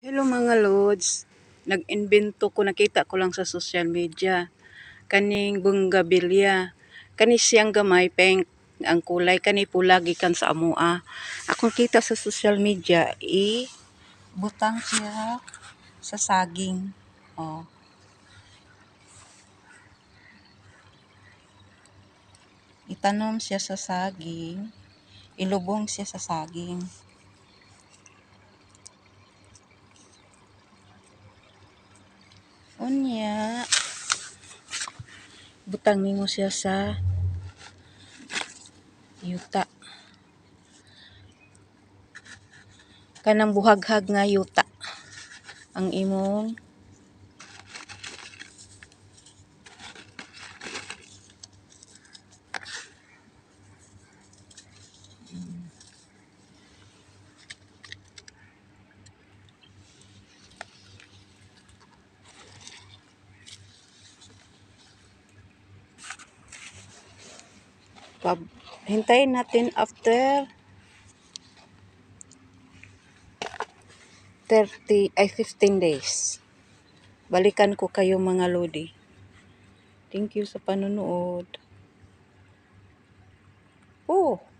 Hello mga lods, nag-invento ko, nakita ko lang sa social media. Kaning bunggabilya. Kani siyang gamay, pink ang kulay, kani pula gikan sa amua. Akong kita sa social media, butang siya sa saging. Oh. Itanom siya sa saging, ilubong siya sa saging. Unya, butang nimo siya sa yuta. Kanang buhaghag nga yuta ang imong hintayin natin after 15 days. Balikan ko kayo mga lodi. Thank you sa panonood. Oh.